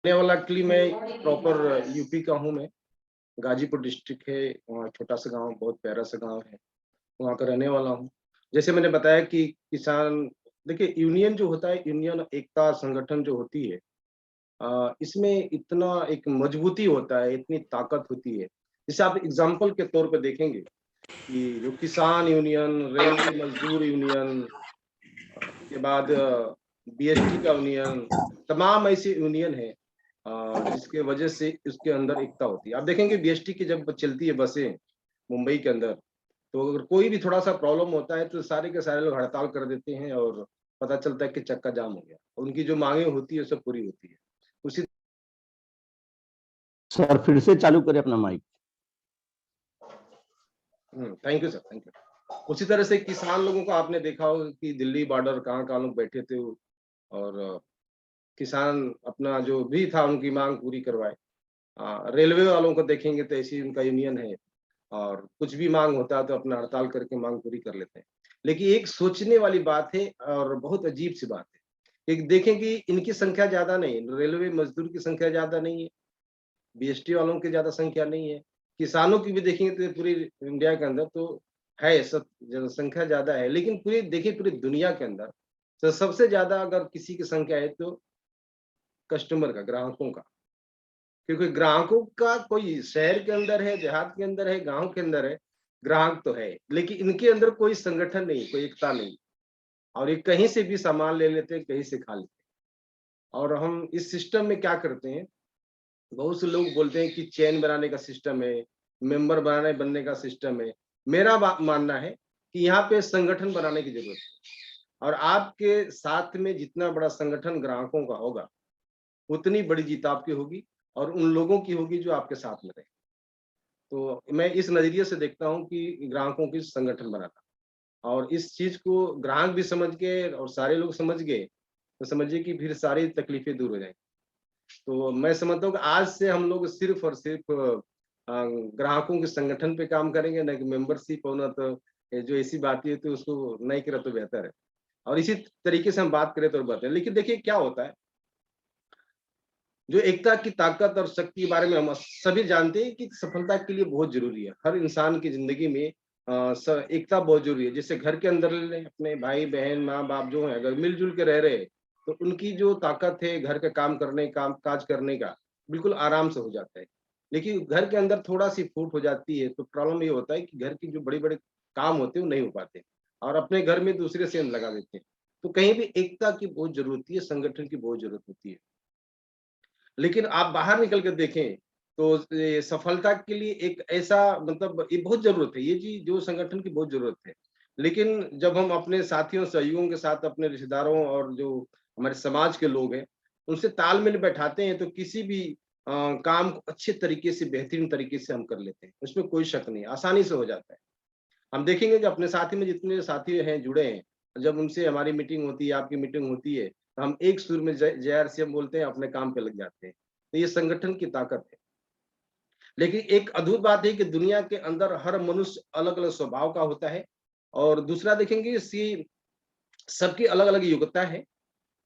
रहने वाला एक्चुअली मैं प्रॉपर यूपी का हूँ मैं। गाजीपुर डिस्ट्रिक्ट है, वहाँ छोटा सा गाँव, बहुत प्यारा सा गाँव है, वहाँ का रहने वाला हूँ। जैसे मैंने बताया कि किसान देखिए यूनियन जो होता है, यूनियन एकता संगठन जो होती है, इसमें इतना एक मजबूती होता है, इतनी ताकत होती है। जैसे आप एग्ज़ाम्पल के तौर पे देखेंगे कि जो किसान यूनियन, रेलवे मज़दूर यूनियन, उसके बाद बीएसटी का यूनियन, तमाम ऐसे यूनियन हैं जिसके वजह से उसके अंदर एकता होती है। आप देखेंगे बीएसटी की जब चलती है बसें मुंबई के अंदर, तो अगर कोई भी थोड़ा-सा प्रॉब्लम होता है तो सारे के सारे लोग हड़ताल कर देते हैं और पता चलता है कि चक्का जाम हो गया। उनकी जो माँगें होती है सब पूरी होती है। उसी सर फिर से चालू करें अपना mic. Thank you sir, thank you. उसी तरह से किसान लोगों को आपने देखा होगा कि दिल्ली बॉर्डर कहाँ-कहाँ लोग बैठे थे और किसान अपना जो भी था उनकी माँग पूरी करवाए। रेलवे वालों को देखेंगे तो ऐसी उनका यूनियन है और कुछ भी माँग होता है तो अपना हड़ताल करके माँग पूरी कर लेते हैं। लेकिन एक सोचने वाली बात है और बहुत अजीब-सी बात है। एक देखें कि इनकी संख्या ज़्यादा नहीं है, रेलवे मज़दूर की संख्या ज़्यादा नहीं है, बीएसटी वालों की ज़्यादा संख्या नहीं है, किसानों की भी देखेंगे तो पूरी इंडिया के अंदर तो है सब जनसंख्या ज़्यादा है, लेकिन पूरी देखिए पूरी दुनिया के अंदर तो सबसे ज़्यादा अगर किसी की संख्या है तो कस्टमर का, ग्राहकों का। क्योंकि ग्राहकों का कोई शहर के अंदर है, देहात के अंदर है, गाँव के अंदर है, ग्राहक तो है, लेकिन इनके अंदर कोई संगठन नहीं, कोई एकता नहीं और ये कहीं से भी सामान ले लेते हैं, कहीं से खा लेते हैं। और हम इस सिस्टम में क्या करते हैं, बहुत से लोग बोलते हैं कि चेन बनाने का सिस्टम है, मेंबर बनने का सिस्टम है। मेरा मानना है कि यहाँ पे संगठन बनाने की ज़रूरत है और आपके साथ में जितना बड़ा संगठन ग्राहकों का होगा, उतनी बड़ी जीत आपकी होगी और उन लोगों की होगी जो आपके साथ में रहे। तो मैं इस नज़रिए से देखता हूँ कि ग्राहकों की संगठन बनाना और इस चीज़ को ग्राहक भी समझ गए और सारे लोग समझ गए, तो समझिए कि फिर सारी तकलीफ़ें दूर हो जाएँगी। तो मैं समझता हूँ कि आज से हम लोग सिर्फ़ और सिर्फ़ ग्राहकों के संगठन पे काम करेंगे, ना कि मेंबरशिप होना तो ये जो ऐसी बातें है तो उसको नहीं करें तो बेहतर है। और इसी तरीके से हम बात करें तो बेहतर है। लेकिन देखिए क्या होता है जो एकता की ताकत और शक्ति के बारे में हम सभी जानते हैं कि सफलता के लिए बहुत ज़रूरी है। हर इंसान की ज़िंदगी में एकता बहुत ज़रूरी है। जैसे घर के अंदर ले लें, अपने भाई-बहन, माँ-बाप जो हैं, अगर मिल-जुल के रह रहे हैं, तो उनकी जो ताकत है घर का काम करने काम-काज करने का, बिल्कुल आराम से हो जाता है। लेकिन घर के अंदर थोड़ा-सी फूट हो जाती है, तो प्रॉब्लम ये होता है कि घर की जो बड़े-बड़े काम होते हैं, वो नहीं हो पाते और अपने घर में दूसरे से लगा देते हैं। तो कहीं भी एकता की बहुत ज़रूरत होती है, संगठन की बहुत ज़रूरत होती है। लेकिन आप बाहर निकल के देखें, तो ये सफलता के लिए एक ऐसा मतलब ये बहुत ज़रूरत है, ये चीज़ जो संगठन की बहुत ज़रूरत है। लेकिन जब हम अपने साथियों, सहयोगियों के साथ अपने रिश्तेदारों और जो हमारे समाज के लोग हैं, उनसे तालमेल बैठाते हैं, तो किसी भी काम को अच्छे तरीके से, बेहतरीन तरीके से हम कर लेते हैं। उसमें कोई शक नहीं है, आसानी से हो जाता है। हम देखेंगे कि अपने साथी में जितने साथी हैं, जुड़े हैं, जब उनसे हमारी मीटिंग होती है, आपकी मीटिंग होती है, तो हम एक सुर में जय जय आर सी हम बोलते हैं, अपने काम पे लग जाते हैं। तो ये संगठन की ताकत है। लेकिन एक अद्भुत बात है कि दुनिया के अंदर हर मनुष्य अलग-अलग स्वभाव का होता है और दूसरा देखेंगे इसकी सबकी अलग-अलग योग्यता है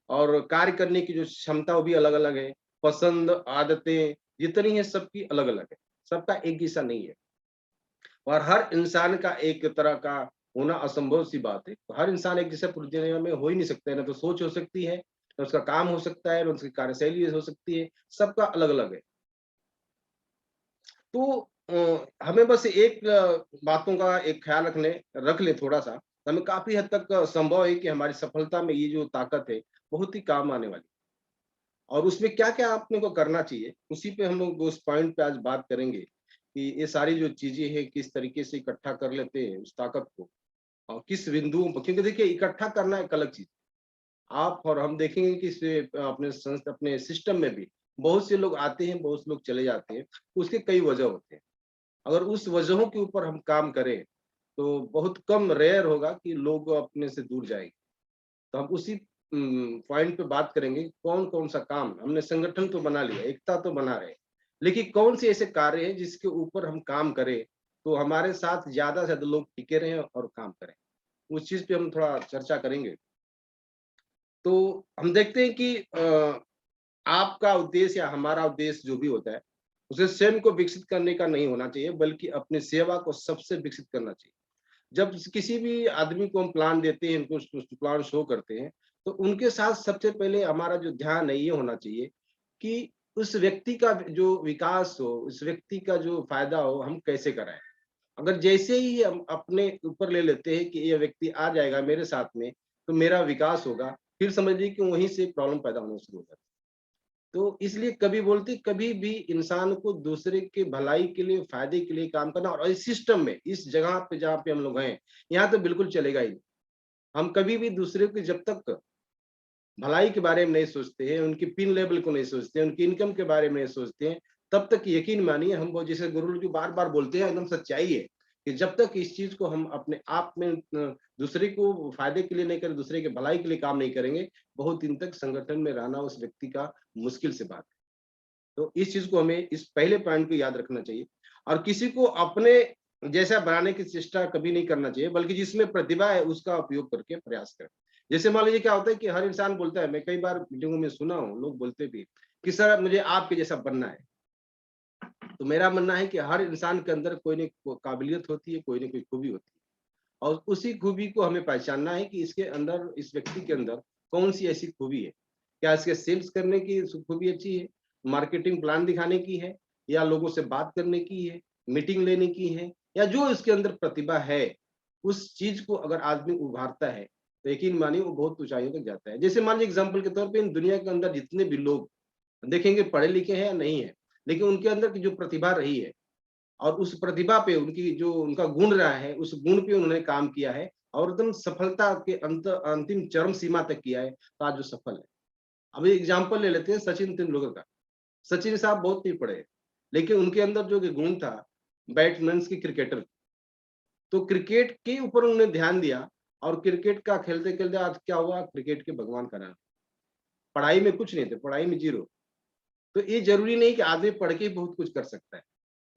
और कार्य करने की जो क्षमता वो भी अलग-अलग है। पसंद, आदतें जितनी हैं सबकी अलग-अलग है। सबका एक जैसा नहीं है। और हर इंसान का एक तरह का होना असंभव सी बात है। हर इंसान एक जैसा पूरी दुनिया में हो ही नहीं सकता है, ना तो सोच हो सकती है, ना उसका काम हो सकता है, ना उसकी कार्यशैली हो सकती है, सबका अलग-अलग है। तो हमें बस एक बातों का एक ख़्याल रख लें थोड़ा-सा, तो हमें काफ़ी हद तक संभव है कि हमारी सफलता में ये जो ताकत है, बहुत ही काम आने वाली है। और उसमें क्या-क्या अपने को करना चाहिए, उसी पे हम लोग उस पॉइंट पे आज बात करेंगे, कि ये सारी जो चीज़ें हैं, किस तरीके से इकट्ठा कर लेते हैं उस ताकत को और किस बिंदुओं पर क्योंकि देखिए इकट्ठा करना एक अलग चीज़ आप और हम देखेंगे कि अपने सिस्टम में भी बहुत से लोग आते हैं, बहुत से लोग चले जाते हैं, उसके कई वजह होते हैं। अगर उस वजहों के ऊपर हम काम करें, तो बहुत कम रेयर होगा कि लोग अपने से दूर जाएँगे। तो हम उसी पॉइंट पे बात करेंगे कौन-कौन सा काम हमने संगठन तो बना लिया, एकता तो बना रहे, लेकिन कौन से ऐसे कार्य हैं जिसके ऊपर हम काम करें, तो हमारे साथ ज़्यादा से ज़्यादा लोग टिके रहें और काम करें। उस चीज़ पे हम थोड़ा चर्चा करेंगे। तो हम देखते हैं कि आपका उद्देश्य या हमारा उद्देश्य जो भी होता है, उसे स्वयं को विकसित करने का नहीं होना चाहिए, बल्कि अपनी सेवा को सबसे विकसित करना चाहिए। जब किसी भी आदमी को हम प्लान देते हैं, उनको प्लान शो करते हैं, तो उनके साथ सबसे पहले हमारा जो ध्यान है ये होना चाहिए कि उस व्यक्ति का जो विकास हो, उस व्यक्ति का जो फायदा हो, हम कैसे कराएँ। अगर जैसे ही हम अपने ऊपर ले लेते हैं कि ये व्यक्ति आ जाएगा मेरे साथ में, तो मेरा विकास होगा, फिर समझ लीजिए कि वहीं से प्रॉब्लम पैदा होना शुरू हो जाती है। तो इसलिए कभी बोलते कभी भी इंसान को दूसरे के भलाई के लिए, फायदे के लिए काम करना, और इस सिस्टम में, इस जगह पे जहाँ पे हम लोग हैं, यहाँ तो बिल्कुल चलेगा ही नहीं। हम कभी भी दूसरे को जब तक भलाई के बारे में नहीं सोचते हैं, उनकी पिन लेवल को नहीं सोचते हैं, उनकी इनकम के बारे में नहीं सोचते हैं, तब तक यकीन मानिए हम वो जैसे गुरु जी बार-बार बोलते हैं, एकदम सच्चाई है कि जब तक इस चीज़ को हम अपने आप में दूसरे को फायदे के लिए नहीं करें, दूसरे के भलाई के लिए काम नहीं करेंगे, बहुत दिन तक संगठन में रहना उस व्यक्ति का मुश्किल से बात है। तो इस चीज़ को हमें इस पहले पॉइंट को याद रखना चाहिए, और किसी को अपने जैसा बनाने की चेष्टा कभी नहीं करना चाहिए, बल्कि जिसमें प्रतिभा है उसका उपयोग करके प्रयास करें। जैसे मान लीजिए क्या होता है कि हर इंसान बोलता है, मैं कई बार मीटिंगों में सुना हूँ, लोग बोलते भी कि सर मुझे आपके जैसा बनना है। तो मेरा मानना है कि हर इंसान के अंदर कोई न कोई काबिलियत होती है, कोई न कोई खूबी होती है, और उसी खूबी को हमें पहचानना है कि इसके अंदर, इस व्यक्ति के अंदर कौन-सी ऐसी खूबी है। क्या इसके सेल्स करने की खूबी अच्छी है, मार्केटिंग प्लान दिखाने की है, या लोगों से बात करने की है, मीटिंग लेने की है, या जो इसके अंदर प्रतिभा है, उस चीज़ को अगर आदमी उभारता है, तो यकीन मानिए वो बहुत ऊँचाइयों तक जाता है। जैसे मान लीजिए एग्ज़ाम्पल के तौर पे इन दुनिया के अंदर जितने भी लोग देखेंगे पढ़े-लिखे हैं या नहीं है, लेकिन उनके अंदर की जो प्रतिभा रही है, और उस प्रतिभा पे उनकी जो उनका गुण रहा है, उस गुण पे उन्होंने काम किया है, और एकदम सफलता के अंतिम चरम सीमा तक किया है, तो आज वो सफल है। अब एग्जाम्पल ले लेते हैं सचिन तेंदुलकर का। सचिन साहब बहुत नहीं पढ़े, लेकिन उनके अंदर जो कि गुण था, बैट्समैन की क्रिकेटर, तो क्रिकेट के ऊपर उन्होंने ध्यान दिया, और क्रिकेट का खेलते-खेलते आज क्या हुआ, क्रिकेट के भगवान का नाम। पढ़ाई में कुछ नहीं थे, पढ़ाई में ज़ीरो। तो ये ज़रूरी नहीं कि आदमी पढ़ के ही बहुत कुछ कर सकता है।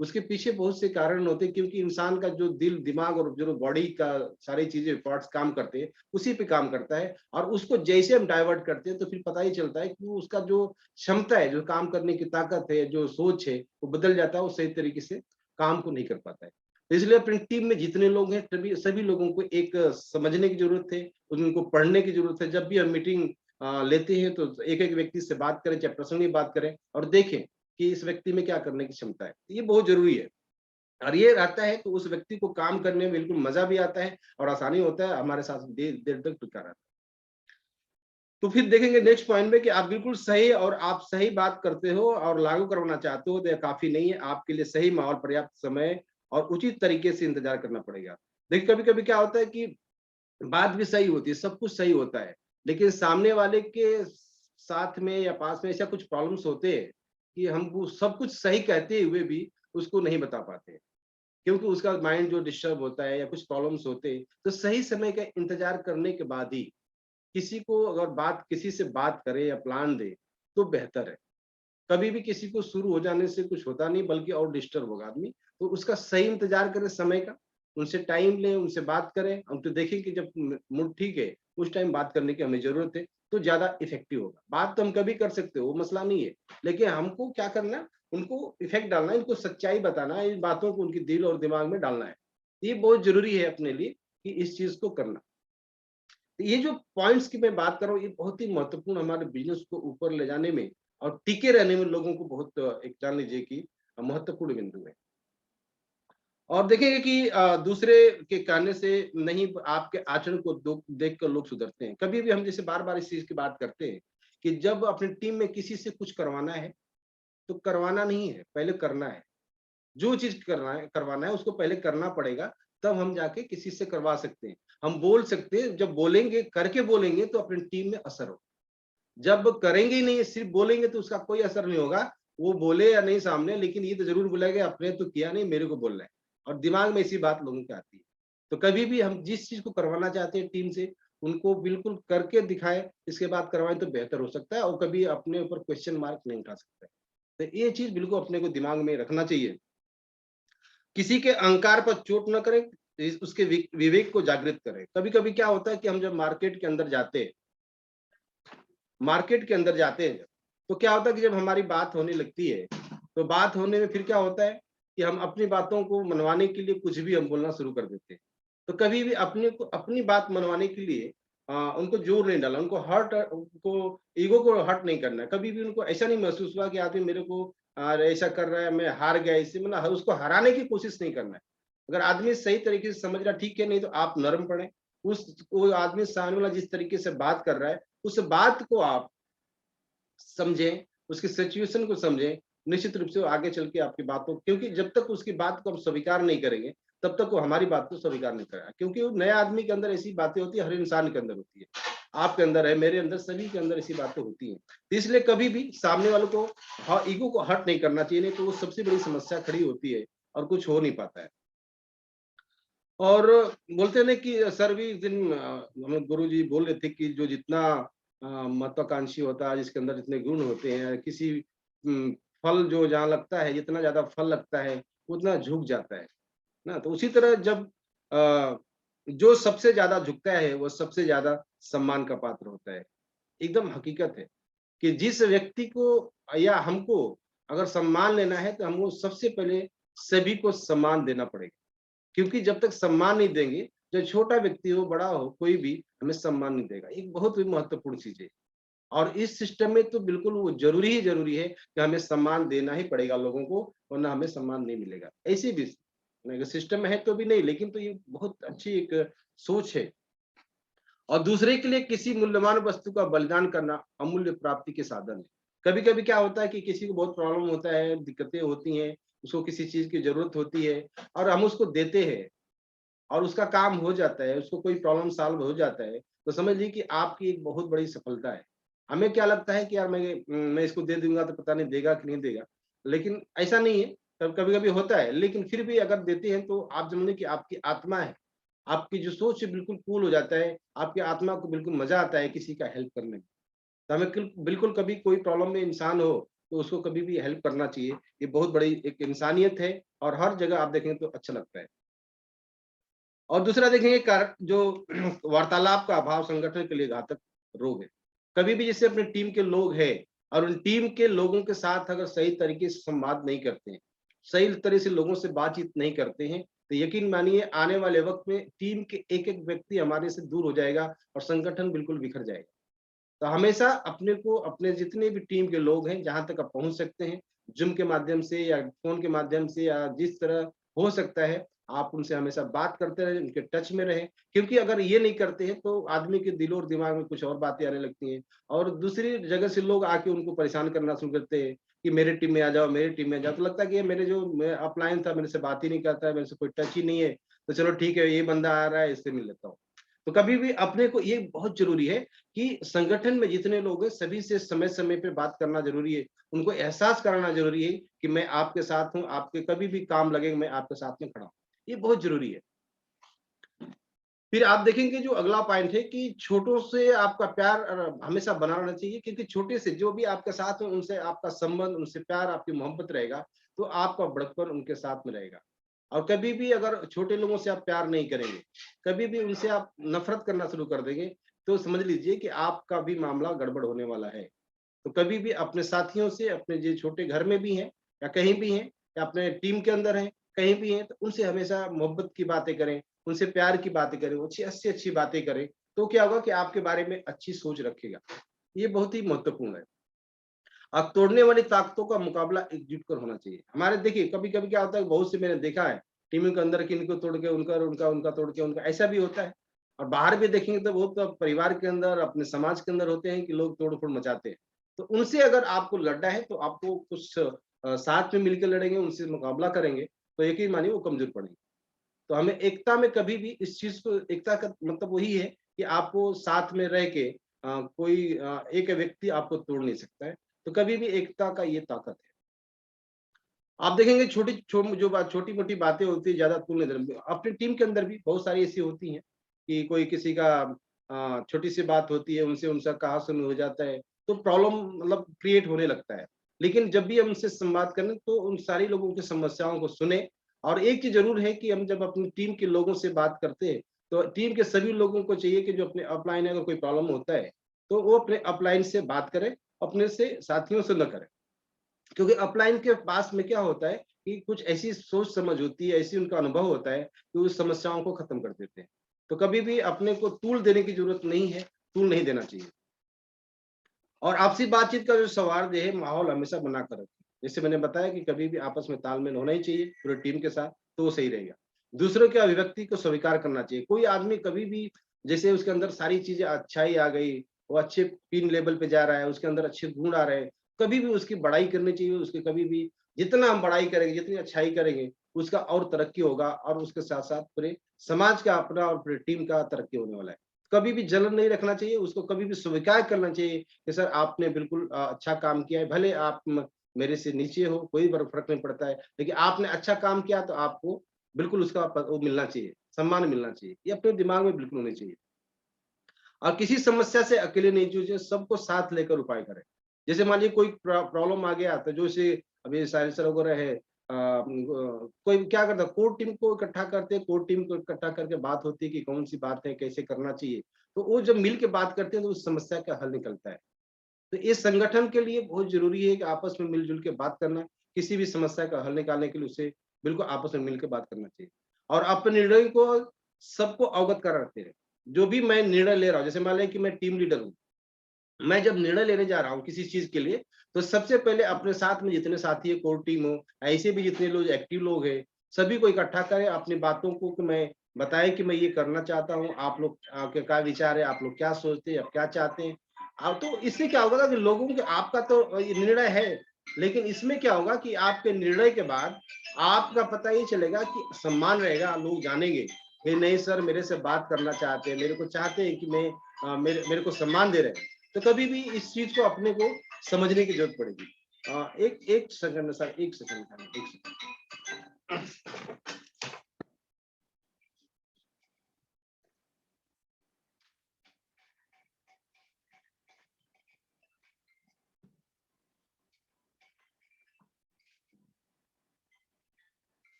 उसके पीछे बहुत से कारण होते हैं, क्योंकि इंसान का जो दिल, दिमाग और जो बॉडी का सारी चीज़ें, पार्ट्स काम करते हैं, उसी पे काम करता है, और उसको जैसे हम डाइवर्ट करते हैं, तो फिर पता ही चलता है कि वो उसका जो क्षमता है, जो काम करने की ताकत है, जो सोच है, वो बदल जाता है, वो सही तरीके से काम को नहीं कर पाता है। तो इसलिए अपनी टीम में जितने लोग हैं, सभी सभी लोगों को एक समझने की ज़रूरत है, उनको पढ़ने की ज़रूरत है। जब भी हम मीटिंग लेते हैं, तो एक-एक व्यक्ति से बात करें, चाहे पर्सनली बात करें, और देखें कि इस व्यक्ति में क्या करने की क्षमता है। ये बहुत ज़रूरी है, और ये रहता है तो उस व्यक्ति को काम करने में बिल्कुल मज़ा भी आता है, और आसानी होता है, हमारे साथ देर देर तक टिका रहता है। तो फिर देखेंगे नेक्स्ट पॉइंट में कि आप बिल्कुल सही, और आप सही बात करते हो और लागू करवाना चाहते हो, तो ये काफ़ी नहीं है। आपके लिए सही माहौल, पर्याप्त समय और उचित तरीके से इंतज़ार करना पड़ेगा। देखिए, कभी-कभी क्या होता है कि बात भी सही होती है, सब कुछ सही होता है, लेकिन सामने वाले के साथ में या पास में ऐसा कुछ प्रॉब्लम्स होते हैं कि हम वो सब कुछ सही कहते हुए भी उसको नहीं बता पाते हैं, क्योंकि उसका माइंड जो डिस्टर्ब होता है या कुछ प्रॉब्लम्स होते हैं, तो सही समय का इंतजार करने के बाद ही किसी को अगर किसी से बात करे या प्लान दे, तो बेहतर है। कभी भी किसी को शुरू हो जाने से कुछ होता नहीं, बल्कि और डिस्टर्ब होगा आदमी। तो उसका सही इंतजार करें समय का, उनसे टाइम लें, उनसे बात करें, हम तो देखें कि जब मूड ठीक है, उस टाइम बात करने की हमें ज़रूरत है, तो ज़्यादा इफ़ेक्टिव होगा। बात तो हम कभी कर सकते हो, वो मसला नहीं है, लेकिन हमको क्या करना है, उनको इफ़ेक्ट डालना है, इनको सच्चाई बताना है, इन बातों को उनके दिल और दिमाग में डालना है। ये बहुत ज़रूरी है अपने लिए कि इस चीज़ को करना। तो ये जो पॉइंट्स की मैं बात कर रहा हूँ, ये बहुत ही महत्वपूर्ण हमारे बिज़नेस को ऊपर ले जाने में और टिके रहने में लोगों को बहुत एक जान लीजिए कि महत्वपूर्ण बिंदु है। और देखेंगे कि दूसरे के कहने से नहीं, आपके आचरण को देख कर लोग सुधरते हैं। कभी भी हम जैसे बार-बार इस चीज़ की बात करते हैं कि जब अपनी टीम में किसी से कुछ करवाना है, तो करवाना नहीं है, पहले करना है। जो चीज़ करवाना है उसको पहले करना पड़ेगा, तब हम जाके किसी से करवा सकते हैं। हम बोल सकते हैं, जब बोलेंगे, करके बोलेंगे तो अपनी टीम में असर हो। जब करेंगे ही नहीं, सिर्फ बोलेंगे तो उसका कोई असर नहीं होगा। वो बोले या नहीं सामने, लेकिन ये तो ज़रूर बोलेगा, आपने तो किया नहीं, मेरे को बोलना है। और दिमाग में ऐसी बात लोगों के आती है। तो कभी भी हम जिस चीज़ को करवाना चाहते हैं टीम से, उनको बिल्कुल करके दिखाएँ, इसके बाद करवाएँ तो बेहतर हो सकता है, और कभी अपने ऊपर क्वेश्चन मार्क नहीं उठा सकते। तो ये चीज़ बिल्कुल अपने को दिमाग में रखना चाहिए। किसी के अहंकार पर चोट न करें, उसके विवेक को जागृत करें। कभी-कभी क्या होता है कि हम जब मार्केट के अंदर जाते हैं, तो क्या होता है कि जब हमारी बात होने लगती है, तो बात होने में फिर क्या होता है कि हम अपनी बातों को मनवाने के लिए कुछ भी हम बोलना शुरू कर देते हैं। तो कभी भी अपनी बात मनवाने के लिए उनको जोर नहीं डाला, उनको ईगो को हर्ट नहीं करना है। कभी भी उनको ऐसा नहीं महसूस हुआ कि आदमी मेरे को ऐसा कर रहा है, मैं हार गया इससे, मतलब उसको हराने की कोशिश नहीं करना है। अगर आदमी सही तरीके से समझ रहा है, ठीक है, नहीं तो आप नरम पड़े। उस वो आदमी सामने वाला जिस तरीके से बात कर रहा है, उस बात को आप समझें, उसकी सिचुएशन को समझें, निश्चित रूप से वो आगे चल के आपकी बातों, क्योंकि जब तक उसकी बात को हम स्वीकार नहीं करेंगे, तब तक वो हमारी बात को स्वीकार नहीं करेगा। क्योंकि वो नए आदमी के अंदर ऐसी बातें होती है, हर इंसान के अंदर होती है। आपके अंदर है, मेरे अंदर, सभी के अंदर ऐसी बातें होती हैं। तो इसलिए कभी भी सामने वालों को ईगो को हर्ट नहीं करना चाहिए, नहीं तो वो सबसे बड़ी समस्या खड़ी होती है और कुछ हो नहीं पाता है। और बोलते हैं ना कि सर भी इस दिन हमें गुरुजी बोल रहे थे कि जो जितना महत्वाकांक्षी होता है, जिसके अंदर जितने गुण होते हैं, किसी उम, फल जो जहाँ लगता है, जितना ज़्यादा फल लगता है, उतना झुक जाता है ना? तो उसी तरह जब अ, जो सबसे ज़्यादा झुकता है, वो सबसे ज़्यादा सम्मान का पात्र होता है। एकदम हकीकत है कि जिस व्यक्ति को या हमको अगर सम्मान लेना है, तो हमको सबसे पहले सभी को सम्मान देना पड़ेगा। क्योंकि जब तक सम्मान नहीं देंगे, चाहे छोटा व्यक्ति हो, बड़ा हो, कोई भी हमें सम्मान नहीं देगा। एक बहुत ही महत्वपूर्ण चीज़ है और इस सिस्टम में तो बिल्कुल वो ज़रूरी ही ज़रूरी है कि हमें सम्मान देना ही पड़ेगा लोगों को, वरना हमें सम्मान नहीं मिलेगा। ऐसे भी नहीं, सिस्टम में है तो भी नहीं, लेकिन तो ये बहुत अच्छी एक सोच है। और दूसरे के लिए किसी मूल्यवान वस्तु का बलिदान करना अमूल्य प्राप्ति के साधन है। कभी-कभी क्या होता है कि किसी को बहुत प्रॉब्लम होता है, दिक्कतें होती हैं, उसको किसी चीज़ की ज़रूरत होती है और हम उसको देते हैं और उसका काम हो जाता है, उसको कोई प्रॉब्लम सॉल्व हो जाता है, तो समझ लीजिए कि आपकी एक बहुत बड़ी सफलता है। हमें क्या लगता है कि यार मैं इसको दे दूँगा तो पता नहीं देगा कि नहीं देगा, लेकिन ऐसा नहीं है, कभी-कभी होता है, लेकिन फिर भी अगर देते हैं तो आप समझिए कि आपकी आत्मा है, आपकी जो सोच है बिल्कुल कूल हो जाता है, आपकी आत्मा को बिल्कुल मज़ा आता है किसी का हेल्प करने में। तो हमें बिल्कुल कभी कोई प्रॉब्लम में इंसान हो, तो उसको कभी भी हेल्प करना चाहिए। ये बहुत बड़ी एक इंसानियत है और हर जगह आप देखेंगे तो अच्छा लगता है। और दूसरा देखेंगे कारण जो वार्तालाप का अभाव संगठन के लिए घातक रोग है। कभी भी जैसे अपनी टीम के लोग हैं और उन टीम के लोगों के साथ अगर सही तरीके से संवाद नहीं करते हैं, सही तरह से लोगों से बातचीत नहीं करते हैं, तो यकीन मानिए आने वाले वक्त में टीम के एक-एक व्यक्ति हमारे से दूर हो जाएगा और संगठन बिल्कुल बिखर जाएगा। तो हमेशा अपने को अपने जितने भी टीम के लोग हैं, जहाँ तक आप पहुँच सकते हैं, ज़ूम के माध्यम से या फ़ोन के माध्यम से या जिस तरह हो सकता है, आप उनसे हमेशा बात करते रहें, उनके टच में रहें। क्योंकि अगर ये नहीं करते हैं, तो आदमी के दिल और दिमाग में कुछ और बातें आने लगती हैं और दूसरी जगह से लोग आके उनको परेशान करना शुरू करते हैं कि मेरे टीम में आ जाओ, मेरी टीम में आ जाओ। तो लगता है कि ये मेरे जो मैं अपलाइन था, मेरे से बात ही नहीं करता है, मेरे से कोई टच ही नहीं है, तो चलो ठीक है, ये बंदा आ रहा है, इससे मिल लेता हूँ। तो कभी भी अपने को ये बहुत ज़रूरी है कि संगठन में जितने लोग हैं सभी से समय-समय पे बात करना ज़रूरी है। उनको एहसास कराना ज़रूरी है कि मैं आपके साथ हूँ, आपके कभी भी काम लगे मैं आपके साथ में खड़ा हूँ। ये बहुत ज़रूरी है। फिर आप देखेंगे जो अगला पॉइंट है कि छोटों से आपका प्यार हमेशा बना रहना चाहिए क्योंकि छोटे से जो भी आपके साथ हो उनसे आपका संबंध, उनसे प्यार, आपकी मोहब्बत रहेगा, तो आपका बड़कपन उनके साथ में रहेगा। और कभी भी अगर छोटे लोगों से आप प्यार नहीं करेंगे, कभी भी उनसे आप नफ़रत करना शुरू कर देंगे, तो समझ लीजिए कि आपका भी मामला गड़बड़ होने वाला है। तो कभी भी अपने साथियों से, अपने जो छोटे घर में भी हैं या कहीं भी हैं या अपने टीम के अंदर हैं, कहीं भी हैं, तो उनसे हमेशा मोहब्बत की बातें करें, उनसे प्यार की बातें करें, अच्छी-अच्छी बातें करें, तो क्या होगा कि आपके बारे में अच्छी सोच रखेगा। ये बहुत ही महत्वपूर्ण है। अब तोड़ने वाली ताकतों का मुकाबला एकजुट कर होना चाहिए। हमारे देखिए कभी-कभी क्या होता है बहुत से मैंने देखा है, टीमों के अंदर कि इनको तोड़ के उनका तोड़ के उनका, ऐसा भी होता है। और बाहर भी देखेंगे तो बहुत परिवार के अंदर, अपने समाज के अंदर होते हैं कि लोग तोड़-फोड़ मचाते हैं। तो उनसे अगर आपको लड़ना है तो आपको कुछ साथ में मिलकर लड़ेंगे, उनसे मुकाबला करेंगे, तो यकीन मानिए वो कमज़ोर पड़ेंगे। तो हमें एकता में कभी भी इस चीज़ को, एकता का मतलब वही है कि आपको साथ में रह के कोई एक व्यक्ति आपको तोड़ नहीं सकता है। तो कभी भी एकता का ये ताकत है। आप देखेंगे जो बात छोटी-मोटी बातें होती है ज़्यादा तुल नहीं देना। अपनी टीम के अंदर भी बहुत सारी ऐसी होती हैं कि कोई किसी का छोटी-सी बात होती है, उनसे उनका कहा-सुनी हो जाता है, तो प्रॉब्लम मतलब क्रिएट होने लगता है। लेकिन जब भी हम उनसे संवाद करें तो उन सारी लोगों की समस्याओं को सुनें और एक चीज़ ज़रूर है कि हम जब अपनी टीम के लोगों से बात करते हैं, तो टीम के सभी लोगों को चाहिए कि जो अपने अपलाइन है अगर कोई प्रॉब्लम होता है, तो वो अपने अपलाइन से बात करें अपने से साथियों से न करें। क्योंकि अपलाइन के पास में क्या होता है कि कुछ ऐसी सोच समझ होती है, ऐसी उनका अनुभव होता है कि उस समस्याओं को खत्म कर देते हैं। तो कभी भी अपने को टूल देने की जरूरत नहीं है, टूल नहीं देना चाहिए। और आपसी बातचीत का जो सौहार्द है, माहौल हमेशा बना कर रखें। जैसे मैंने बताया कि कभी भी आपस में तालमेल होना ही चाहिए पूरे टीम के साथ, तो वो सही रहेगा। दूसरों की अभिव्यक्ति को स्वीकार करना चाहिए। कोई आदमी कभी भी जैसे उसके अंदर सारी चीजें अच्छाई आ गई, वो अच्छे टीम लेवल पे जा रहा है, उसके अंदर अच्छे गुण आ रहे हैं, कभी भी उसकी बड़ाई करनी चाहिए। उसकी कभी भी जितना हम बड़ाई करेंगे, जितनी अच्छाई करेंगे, उसका और तरक्की होगा और उसके साथ-साथ पूरे समाज का अपना और पूरी टीम का तरक्की होने वाला है। कभी भी जलन नहीं रखना चाहिए, उसको कभी भी स्वीकार करना चाहिए कि सर आपने बिल्कुल अच्छा काम किया है, भले आप मेरे से नीचे हो, कोई फर्क नहीं पड़ता है, लेकिन आपने अच्छा काम किया तो आपको बिल्कुल उसका वो मिलना चाहिए, सम्मान मिलना चाहिए। ये अपने दिमाग में बिल्कुल होनी चाहिए। और किसी समस्या से अकेले नहीं जूझे, सबको साथ लेकर उपाय करें। जैसे मान लीजिए कोई प्रॉब्लम आ गया तो जो से अभी साइलेंसर वगैरह है, कोई क्या करता है, कोर टीम को इकट्ठा करते हैं, कोर टीम को इकट्ठा करके बात होती है कि कौन सी बात है, कैसे करना चाहिए। तो वो जब मिल के बात करते हैं तो उस समस्या का हल निकलता है। तो इस संगठन के लिए बहुत जरूरी है कि आपस में मिलजुल के बात करना, किसी भी समस्या का हल निकालने के लिए उसे बिल्कुल आपस में मिल के बात करना चाहिए। और अपने निर्णय को सबको अवगत कराते रहे। जो भी मैं निर्णय ले रहा हूँ, जैसे मान लें कि मैं टीम लीडर हूँ, मैं जब निर्णय लेने जा रहा हूँ किसी चीज के लिए, तो सबसे पहले अपने साथ में जितने साथी है, कोर टीम हो, ऐसे भी जितने लोग एक्टिव लोग हैं, सभी को इकट्ठा करें, अपनी बातों को कि मैं बताएं कि मैं ये करना चाहता हूँ, आप लोग आपके क्या विचार है, आप लोग क्या सोचते हैं, आप क्या चाहते हैं। तो इससे क्या होगा कि लोगों के आपका तो ये निर्णय है, लेकिन इसमें क्या होगा कि आपके निर्णय के बाद आपका पता ये चलेगा कि सम्मान रहेगा, लोग जानेंगे कि नहीं सर मेरे से बात करना चाहते हैं, मेरे को चाहते हैं कि मैं मेरे मेरे को सम्मान दे रहे हैं। तो कभी भी इस चीज को अपने को समझने की जरूरत पड़ेगी। एक एक सेकंड सर, एक सेकंड, एक सेकंड।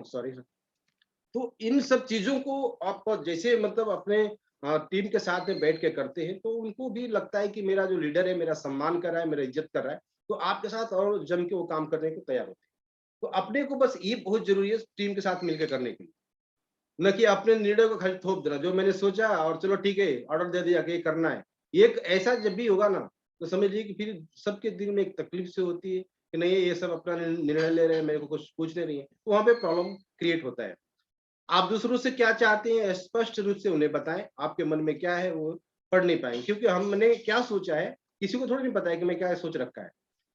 Sorry sir. तो इन सब चीजों को आप जैसे मतलब अपने टीम के साथ में बैठ के करते हैं, तो उनको भी लगता है कि मेरा जो लीडर है मेरा सम्मान कर रहा है, मेरा इज्जत कर रहा है, तो आपके साथ और जम के वो काम करने को तैयार होते हैं। तो अपने को बस ये बहुत जरूरी है टीम के साथ मिलकर करने के लिए, न कि अपने निर्णय को खाली थोप देना, जो मैंने सोचा और चलो ठीक है ऑर्डर दे दिया कि ये करना है। एक ऐसा जब भी होगा ना, तो समझ लीजिए कि फिर सबके दिल में एक तकलीफ से होती है कि नहीं ये सब अपना निर्णय ले रहे हैं, मेरे को कुछ पूछने नहीं है, तो वहां पे प्रॉब्लम क्रिएट होता है। आप दूसरों से क्या चाहते हैं स्पष्ट रूप से उन्हें बताएं, आपके मन में क्या है वो पढ़ नहीं पाएंगे, क्योंकि हमने क्या सोचा है किसी को थोड़ी नहीं पता है कि मैं क्या सोच रखा है।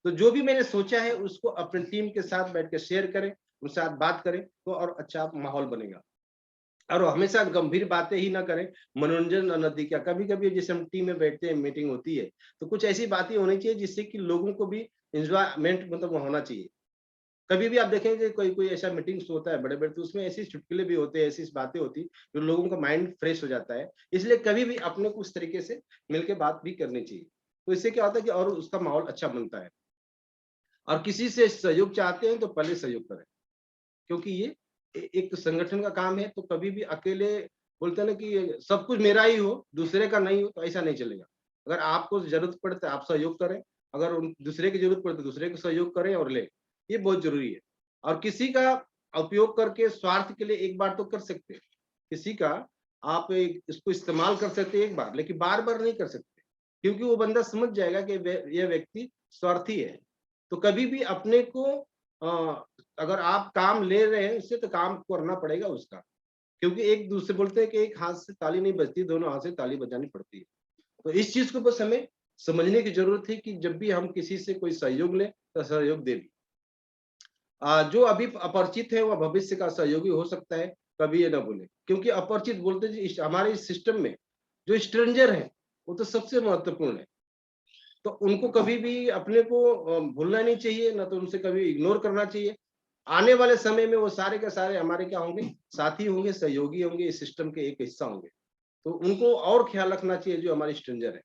तो जो भी मैंने सोचा है उसको अपनी टीम के साथ बैठ के शेयर करें, उनके साथ बात करें, तो और अच्छा माहौल बनेगा। और हमेशा गंभीर बातें ही ना करें, मनोरंजन नजदीक, कभी कभी जैसे हम टीम में बैठते हैं, मीटिंग होती है, तो कुछ ऐसी बातें होनी चाहिए जिससे कि लोगों को भी इंजॉयमेंट मतलब होना चाहिए। कभी भी आप देखेंगे कोई कोई ऐसा मीटिंग्स होता है बड़े बड़े, तो उसमें ऐसी चुटकुले भी होते हैं, ऐसी बातें होती जो लोगों का माइंड फ्रेश हो जाता है। इसलिए कभी भी अपने को उस तरीके से मिलकर बात भी करनी चाहिए, तो इससे क्या होता है कि और उसका माहौल अच्छा बनता है। और किसी से सहयोग चाहते हैं तो पहले सहयोग करें, क्योंकि ये एक संगठन का काम है। तो कभी भी अकेले बोलते हैं ना कि सब कुछ मेरा ही हो, दूसरे का नहीं हो, तो ऐसा नहीं चलेगा। अगर आपको जरूरत पड़े तो आप सहयोग करें, अगर उन दूसरे की जरूरत पड़े तो दूसरे को सहयोग करें और लें। ये बहुत जरूरी है। और किसी का उपयोग करके स्वार्थ के लिए एक बार तो कर सकते हैं, किसी का आप इसको इस्तेमाल कर सकते हैं एक बार, लेकिन बार बार नहीं कर सकते, क्योंकि वो बंदा समझ जाएगा कि यह व्यक्ति स्वार्थी है। तो कभी भी अपने को अगर आप काम ले रहे हैं उससे, तो काम करना पड़ेगा उसका, क्योंकि एक दूसरे बोलते हैं कि एक हाथ से ताली नहीं बजती, दोनों हाथ से ताली बजानी पड़ती है। तो इस चीज को बस हमें समझने की जरूरत है कि जब भी हम किसी से कोई सहयोग लें तो सहयोग दे भी। जो अभी अपरिचित है वह भविष्य का सहयोगी हो सकता है, कभी ये ना भूले, क्योंकि अपरिचित बोलते हमारे इस सिस्टम में जो स्ट्रेंजर है वो तो सबसे महत्वपूर्ण है। तो उनको कभी भी अपने को भूलना नहीं चाहिए, ना तो उनसे कभी इग्नोर करना चाहिए। आने वाले समय में वो सारे के सारे हमारे क्या होंगे, साथी होंगे, सहयोगी होंगे, इस सिस्टम के एक हिस्सा होंगे। तो उनको और ख्याल रखना चाहिए जो हमारे स्ट्रेंजर है,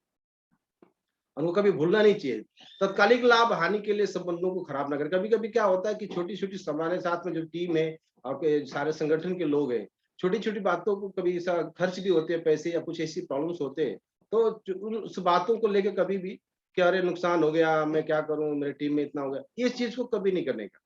उनको कभी भूलना नहीं चाहिए। तत्कालिक लाभ हानि के लिए संबंधों को खराब ना करें। कभी कभी क्या होता है कि छोटी छोटी हमारे साथ में जो टीम है, आपके सारे संगठन के लोग हैं, छोटी-छोटी बातों को कभी ऐसा खर्च भी होते हैं पैसे या कुछ ऐसी प्रॉब्लम्स होते हैं, तो उस बातों को लेके कभी भी कि अरे नुकसान हो गया, मैं क्या करूँ, मेरी टीम में इतना हो गया, इस चीज़ को कभी नहीं करने का।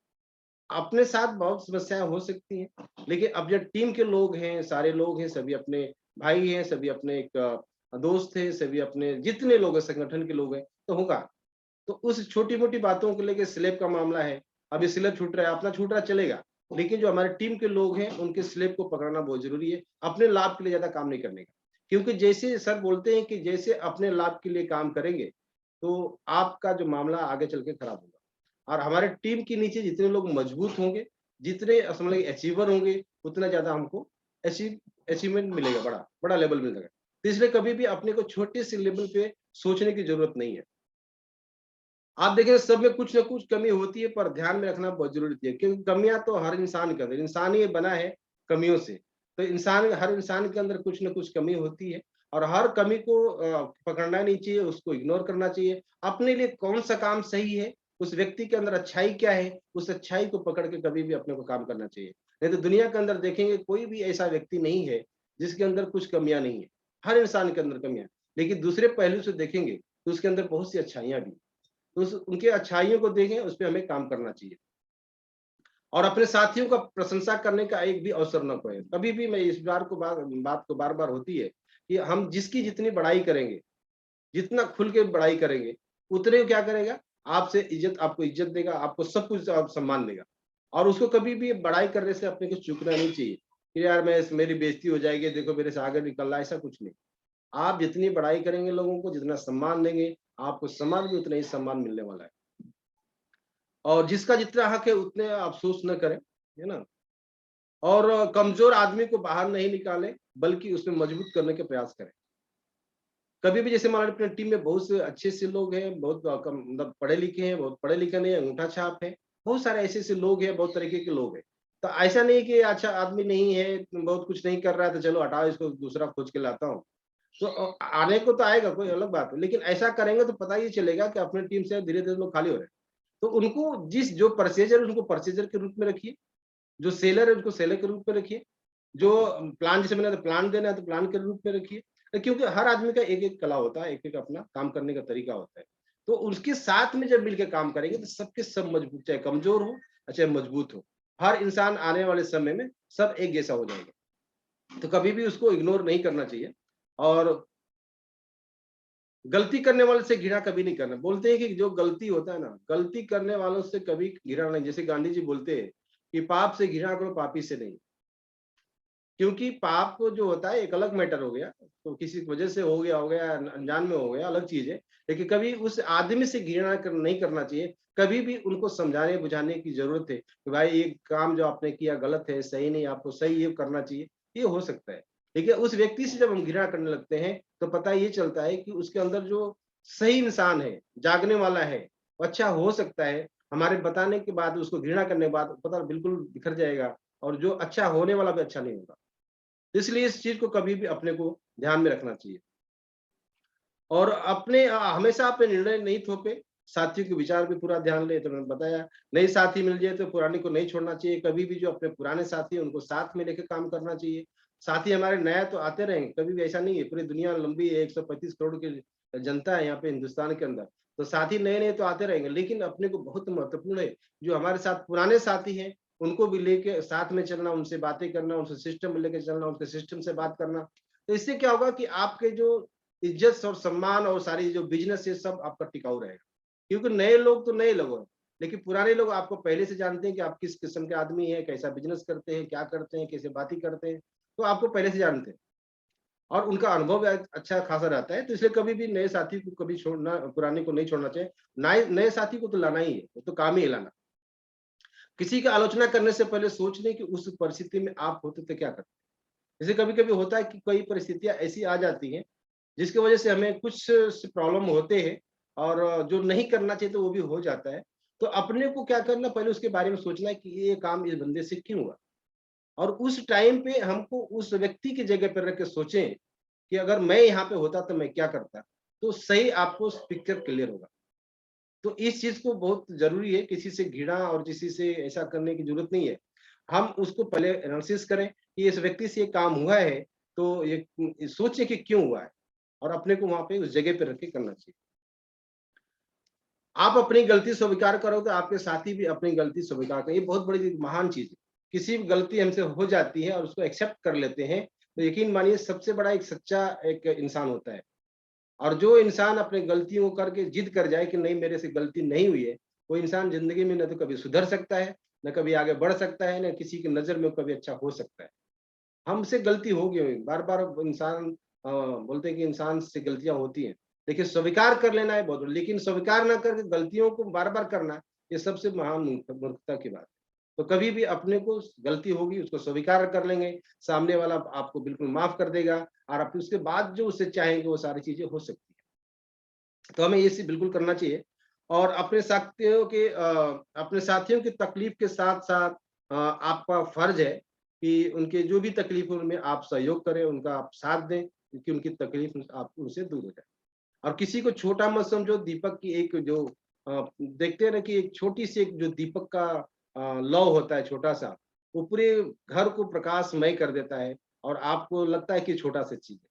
अपने साथ बहुत समस्याएँ हो सकती हैं, लेकिन अब जब टीम के लोग हैं, सारे लोग हैं, सभी अपने भाई हैं, सभी अपने एक दोस्त हैं, सभी अपने जितने लोग हैं, संगठन के लोग हैं, तो होगा। तो उस छोटी-मोटी बातों को लेके स्लैब का मामला है, अभी स्लैब छूट रहा है, अपना छूट रहा है चलेगा, लेकिन जो हमारे टीम के लोग हैं, उनके स्लैब को पकड़ना बहुत ज़रूरी है, अपने लाभ के लिए ज़्यादा काम नहीं करने का। क्योंकि जैसे सर बोलते हैं कि जैसे अपने लाभ के लिए काम करेंगे, तो आपका जो मामला आगे चल के खराब होगा। और हमारे टीम के नीचे जितने लोग मजबूत होंगे, जितने समझ लीजिए अचीवर होंगे, उतना ज़्यादा हमको अचीवमेंट मिलेगा बड़ा, बड़ा लेवल मिलेगा। तो इसलिए कभी भी अपने को छोटे से लेवल पे सोचने की ज़रूरत नहीं है। आप देखें सब में कुछ न कुछ कमी होती है, पर ध्यान में रखना बहुत ज़रूरी है क्योंकि कमियाँ तो हर इंसान के अंदर, इंसान ही बना है कमियों से। तो हर इंसान के अंदर कुछ न कुछ कमी होती है और हर कमी को पकड़ना नहीं चाहिए, उसको इग्नोर करना चाहिए। अपने लिए कौन-सा काम सही है, उस व्यक्ति के अंदर अच्छाई क्या है, उस अच्छाई को पकड़ के कभी भी अपने को काम करना चाहिए। नहीं तो दुनिया के अंदर देखेंगे कोई भी ऐसा व्यक्ति नहीं है, जिसके अंदर कुछ कमियाँ नहीं है। हर इंसान के अंदर कमियाँ हैं, लेकिन दूसरे पहलू से देखेंगे, तो उसके अंदर बहुत सी अच्छाइयाँ भी हैं। तो उस उनकी अच्छाइयों को देखें, उस पे हमें काम करना चाहिए और अपने साथियों का प्रशंसा करने का एक भी अवसर ना खोएँ। कभी भी मैं इस बात को बार-बार होती है कि हम जिसकी जितनी बड़ाई करेंगे, जितना खुल के बड़ाई करेंगे, उतने क्या करेगा, आपको इज़्ज़त देगा, आपको सब कुछ सम्मान देगा और उसको कभी भी बड़ाई करने से अपने को चूकना नहीं चाहिए कि यार मेरी बेइज़्ज़ती हो जाएगी, देखो मेरे से आगे निकल रहा है, ऐसा कुछ नहीं। आप जितनी बड़ाई करेंगे लोगों को, जितना सम्मान देंगे, आपको समाज में उतना ही सम्मान मिलने वाला है। और जिसका जितना हक है उतने अफ़सोस न करें, है ना? और कमज़ोर आदमी को बाहर नहीं निकालें, बल्कि उसमें मजबूत करने के प्रयास करें। कभी भी जैसे हमारे अपने टीम में बहुत से अच्छे से लोग हैं, बहुत कम मतलब पढ़े-लिखे हैं, बहुत पढ़े-लिखे नहीं हैं, अंगूठा छाप है। बहुत सारे ऐसे-ऐसे लोग हैं, बहुत तरीके के लोग हैं। तो ऐसा नहीं कि अच्छा आदमी नहीं है, बहुत कुछ नहीं कर रहा है, तो चलो हटाओ इसको दूसरा खोज के लाता हूँ। तो आने को तो आएगा, कोई अलग बात है, लेकिन ऐसा करेंगे तो पता ही चलेगा कि अपनी टीम से धीरे-धीरे लोग खाली हो रहे हैं। तो उनको जो प्रोसीजर है उनको प्रोसीजर के रूप में रखिए, जो सेलर है उसको सेलर के रूप में रखिए, जो प्लान जैसे मैंने तो प्लान देना है तो प्लान के रूप में रखिए। क्योंकि हर आदमी का एक-एक कला होता है, एक-एक अपना काम करने का तरीका होता है। तो उसके साथ में जब मिलके काम करेंगे तो सबके सब मजबूत, चाहे कमज़ोर हो चाहे मजबूत हो। हर इंसान आने वाले समय में सब एक जैसा हो जाएगा। तो कभी भी उसको इग्नोर नहीं करना चाहिए और गलती करने वाले से घृणा कभी नहीं करना। बोलते हैं कि जो गलती होता है ना, गलती करने वालों से कभी घृणा नहीं। जैसे गांधी जी बोलते हैं कि पाप से घृणा करो, पापी से नहीं। क्योंकि पाप जो होता है एक अलग मैटर हो गया, तो किसी वजह से हो गया, अनजान में हो गया, अलग चीज़ है। लेकिन कभी उस आदमी से घृणा नहीं करना चाहिए। कभी भी उनको समझाने-बुझाने की ज़रूरत है कि भाई ये काम जो आपने किया गलत है, सही नहीं, आपको सही ये करना चाहिए, ये हो सकता है। लेकिन उस व्यक्ति से जब हम घृणा करने लगते हैं, तो पता ये चलता है कि उसके अंदर जो सही इंसान है, जागने वाला है, वो अच्छा हो सकता है। हमारे बताने के बाद, उसको घृणा करने के बाद पता बिल्कुल बिखर जाएगा और जो अच्छा होने वाला भी अच्छा नहीं होगा। इसलिए इस चीज़ को कभी भी अपने को ध्यान में रखना चाहिए और हमेशा अपने निर्णय नहीं थोपे, साथियों के विचार भी पूरा ध्यान लें, तो मैंने बताया, नए साथी मिल जाए तो पुराने को नहीं छोड़ना चाहिए, कभी भी जो अपने पुराने साथी हैं उनको साथ में लेके काम करना चाहिए। साथी हमारे नया तो आते रहेंगे, कभी भी ऐसा नहीं है, पूरी दुनिया लंबी है, 135 करोड़ की जनता है यहाँ पे हिंदुस्तान के अंदर, तो साथी नए-नए तो आते रहेंगे, लेकिन अपने को बहुत महत्वपूर्ण है, जो हमारे साथ पुराने साथी हैं, उनको भी लेके साथ में चलना, उनसे बातें करना, उनसे सिस्टम में लेके चलना, उनके सिस्टम से बात करना। तो इससे क्या होगा कि आपके जो इज्जत और सम्मान और सारी जो बिज़नेस है सब आपका टिकाऊ रहेगा। क्योंकि नए लोग तो नए लोग हैं, लेकिन पुराने लोग आपको पहले से जानते हैं कि आप किस किस्म के आदमी हैं, कैसा बिज़नेस करते हैं, क्या करते हैं, कैसे बातें करते हैं, तो आपको पहले से जानते हैं और उनका अनुभव अच्छा खासा रहता है, तो इसलिए कभी भी नए साथी को कभी छोड़ना, पुराने को नहीं छोड़ना चाहिए। नए नए साथी को तो लाना ही है, वो तो काम ही है लाना। किसी की आलोचना करने से पहले सोच लें कि उस परिस्थिति में आप होते तो क्या करते? जैसे कभी-कभी होता है कि कई परिस्थितियाँ ऐसी आ जाती हैं जिसकी वजह से हमें कुछ प्रॉब्लम होते हैं और जो नहीं करना चाहिए तो वो भी हो जाता है। तो अपने को क्या करना, पहले उसके बारे में सोचना है कि ये काम इस बंदे से क्यों हुआ? और उस टाइम पे हमको उस व्यक्ति की जगह पर रख के सोचें कि अगर मैं यहाँ पे होता तो मैं क्या करता? तो सही आपको पिक्चर क्लियर होगा। तो इस चीज़ को बहुत ज़रूरी है, किसी से घृणा और किसी से ऐसा करने की ज़रूरत नहीं है। हम उसको पहले एनालिसिस करें कि इस व्यक्ति से ये काम हुआ है, तो ये सोचें कि क्यों हुआ है और अपने को वहाँ पे उस जगह पे रख के करना चाहिए। आप अपनी गलती स्वीकार करोगे, आपके साथी भी अपनी गलती स्वीकार करें, ये बहुत बड़ी महान चीज़ है। किसी भी गलती हमसे हो जाती है और उसको एक्सेप्ट कर लेते हैं, तो यकीन मानिए सबसे बड़ा एक सच्चा एक इंसान होता है। और जो इंसान अपनी गलतियों को करके जिद कर जाए कि नहीं मेरे से गलती नहीं हुई है, वो इंसान ज़िंदगी में ना तो कभी सुधर सकता है, ना कभी आगे बढ़ सकता है, ना किसी की नज़र में कभी अच्छा हो सकता है। हमसे गलती होगी, बार-बार इंसान बोलते हैं कि इंसान से गलतियाँ होती हैं। देखिए स्वीकार कर लेना है बहुत, लेकिन स्वीकार ना करके गलतियों को बार-बार करना, ये सबसे महान मूर्खता की बात है। तो कभी भी अपने को गलती होगी उसको स्वीकार कर लेंगे, सामने वाला आपको बिल्कुल माफ़ कर देगा और आप उसके बाद जो उससे चाहेंगे वो सारी चीज़ें हो सकती हैं। तो हमें ये चीज़ बिल्कुल करना चाहिए और अपने साथियों की तकलीफ के साथ-साथ आपका फ़र्ज़ है कि उनके जो भी तकलीफ है उनमें आप सहयोग करें, उनका आप साथ दें, क्योंकि उनकी तकलीफ आप उनसे दूर हो जाए। और किसी को छोटा मत समझो, दीपक की एक जो देखते हैं ना कि एक छोटी-सी एक जो दीपक का लौ होता है छोटा-सा, वो पूरे घर को प्रकाशमय कर देता है और आपको लगता है कि छोटा-सा चीज़ है।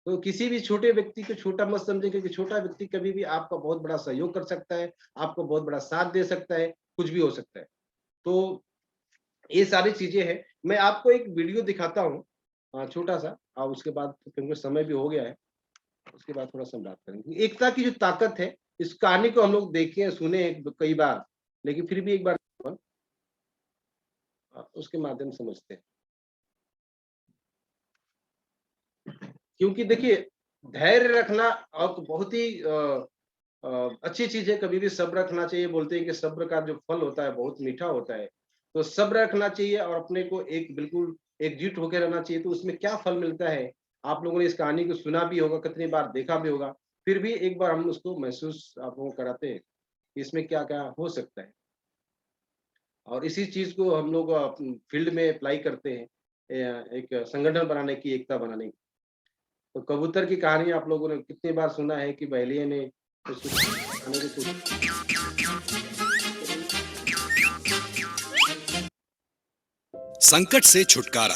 तो किसी भी छोटे व्यक्ति को छोटा मत समझें, क्योंकि छोटा व्यक्ति कभी भी आपका बहुत बड़ा सहयोग कर सकता है, आपको बहुत बड़ा साथ दे सकता है, कुछ भी हो सकता है। तो ये सारी चीज़ें हैं। मैं आपको एक वीडियो दिखाता हूँ छोटा-सा और उसके बाद क्योंकि समय भी हो गया है, उसके बाद थोड़ा-सा हम बात करेंगे। एकता की जो ताकत है, इस कहानी को हम लोग देखे हैं, सुने हैं कई बार, लेकिन फिर भी एक बार उसके माध्यम से समझते हैं। क्योंकि देखिए, धैर्य रखना आप बहुत ही अच्छी चीज़ है, कभी भी सब्र रखना चाहिए। बोलते हैं कि सब्र का जो फल होता है, बहुत मीठा होता है। तो सब्र रखना चाहिए और अपने को एक बिल्कुल एकजुट होके रहना चाहिए, तो उसमें क्या फल मिलता है, आप लोगों ने इस कहानी को सुना भी होगा, कितनी बार देखा भी होगा, फिर भी एक बार हम उसको महसूस आप लोगों को कराते हैं, कि इसमें क्या-क्या हो सकता है। और इसी चीज़ को हम लोग फील्ड में अप्लाई करते हैं, एक संगठन बनाने की, एकता बनाने की। तो कबूतर की कहानी आप लोगों ने कितनी बार सुना है कि बहेलिया ने उसको खाने की कोशिश। संकट से छुटकारा।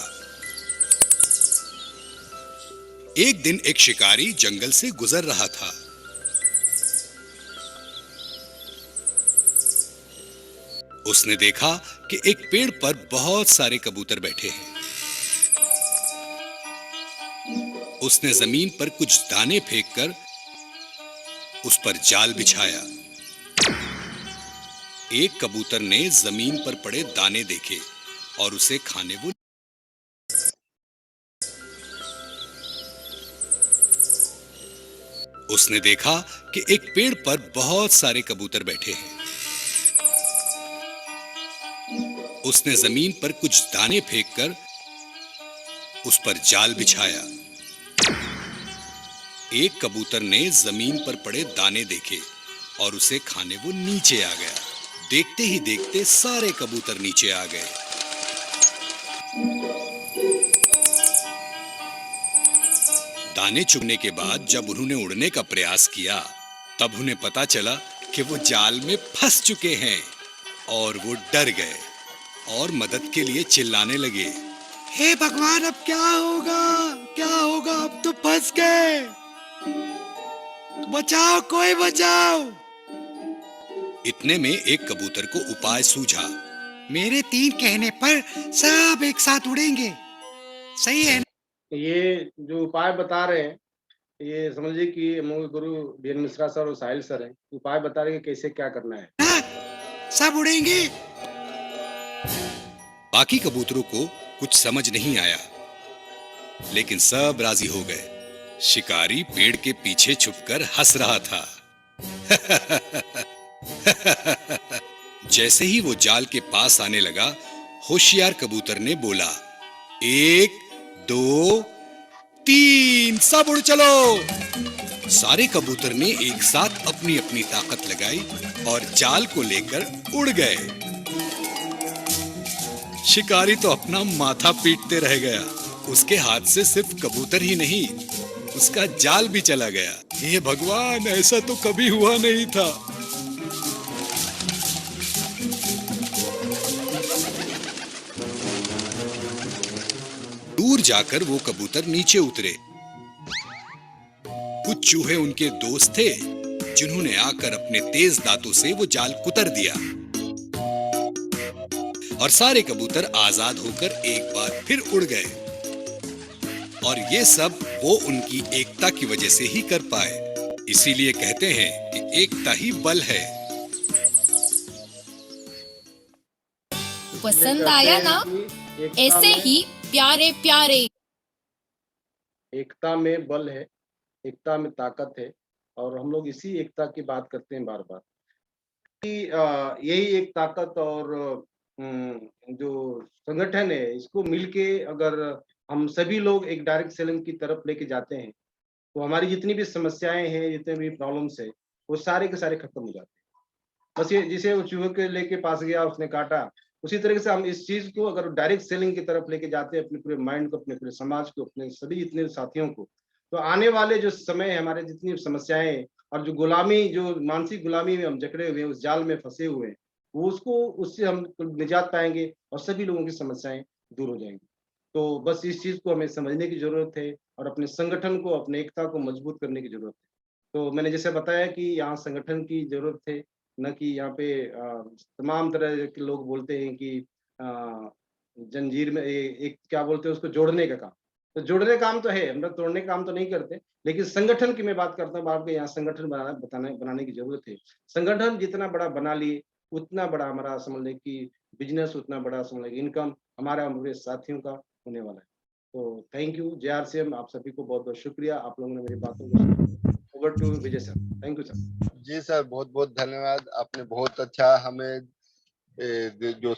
एक दिन एक शिकारी जंगल से गुजर रहा था। उसने देखा कि एक पेड़ पर बहुत सारे कबूतर बैठे हैं। उसने जमीन पर कुछ दाने फेंककर उस पर जाल बिछाया। एक कबूतर ने जमीन पर पड़े दाने देखे और उसे खाने वो। उसने देखा कि एक पेड़ पर बहुत सारे कबूतर बैठे हैं। उसने जमीन पर कुछ दाने फेंककर उस पर जाल बिछाया। एक कबूतर ने जमीन पर पड़े दाने देखे और उसे खाने वो नीचे आ गया। देखते ही देखते सारे कबूतर नीचे आ गए। दाने चुगने के बाद जब उन्होंने उड़ने का प्रयास किया, तब उन्हें पता चला कि वो जाल में फंस चुके हैं और वो डर गए और मदद के लिए चिल्लाने लगे, हे भगवान, अब क्या होगा? क्या होगा? अब तो फंस गए, बचाओ, कोई बचाओ। इतने में एक कबूतर को उपाय सूझा। मेरे 3 कहने पर सब एक साथ उड़ेंगे, सही है? ये जो उपाय बता रहे हैं, ये समझिए कि हम लोग के गुरु बीएन मिश्रा सर और साहिल सर हैं। उपाय बता रहे हैं कि कैसे क्या करना है। ना? सब उड़ेंगे। बाकी कबूतरों को कुछ समझ नहीं आया, लेकिन सब राजी हो गए। शिकारी पेड़ के पीछे छुपकर हंस रहा था। जैसे ही वो जाल के पास आने लगा, होशियार कबूतर ने बोला, 1 2 3, सब उड़ चलो। सारे कबूतर ने एक साथ अपनी अपनी ताकत लगाई और जाल को लेकर उड़ गए। शिकारी तो अपना माथा पीटते रह गया। उसके हाथ से सिर्फ कबूतर ही नहीं, उसका जाल भी चला गया। हे भगवान, ऐसा तो कभी हुआ नहीं था। दूर जाकर वो कबूतर नीचे उतरे। कुछ चूहे उनके दोस्त थे जिन्होंने आकर अपने तेज दांतों से वो जाल कुतर दिया और सारे कबूतर आजाद होकर एक बार फिर उड़ गए। और ये सब वो उनकी एकता की वजह से ही कर पाए। इसीलिए कहते हैं कि एकता ही बल है। पसंद आया ना? ऐसे ही प्यारे प्यारे। एकता में बल है, एकता में ताकत है, और हम लोग इसी एकता की बात करते हैं बार बार कि यही एक ताकत और जो संगठन है, इसको मिलके अगर हम सभी लोग एक डायरेक्ट सेलिंग की तरफ लेके जाते हैं तो हमारी जितनी भी समस्याएं हैं, जितने भी प्रॉब्लम्स है, वो सारे के सारे खत्म हो जाते हैं। बस ये जिसे वो चूहे के लेके पास गया, उसने काटा, उसी तरीके से हम इस चीज को अगर डायरेक्ट सेलिंग की तरफ लेके जाते हैं, अपने पूरे माइंड को, अपने पूरे समाज को, अपने सभी जितने साथियों को, तो आने वाले जो समय है, हमारे जितनी समस्याएं और जो गुलामी, जो मानसिक गुलामी में हम जकड़े हुए हैं, उस जाल में फंसे हुए हैं, वो उससे हम निजात पाएंगे और सभी लोगों की समस्याएं दूर हो जाएंगी। तो बस इस चीज को हमें समझने की जरूरत है और अपने संगठन को, अपने एकता को मजबूत करने की जरूरत है। तो मैंने जैसे बताया कि यहाँ संगठन की जरूरत है, न कि यहाँ पे तमाम तरह के लोग बोलते हैं कि जंजीर में एक क्या बोलते हैं उसको, जोड़ने का काम। तो जोड़ने काम तो है, हम लोग तोड़ने का काम तो नहीं करते, लेकिन संगठन की मैं बात करता हूँ। आपके यहाँ संगठन बनाने की जरूरत है। संगठन जितना बड़ा बना लिए, उतना बड़ा हमारा समझ लें कि बिजनेस, उतना बड़ा समझ लें इनकम हमारा, हमारे साथियों का होने वाला है। तो थैंक यू JRCM, आप सभी को बहुत बहुत शुक्रिया, आप लोगों ने मेरी बातों को सुना। Over to Vijay sir. Thank you sir. जी सर, बहुत बहुत धन्यवाद। आपने बहुत अच्छा हमें जो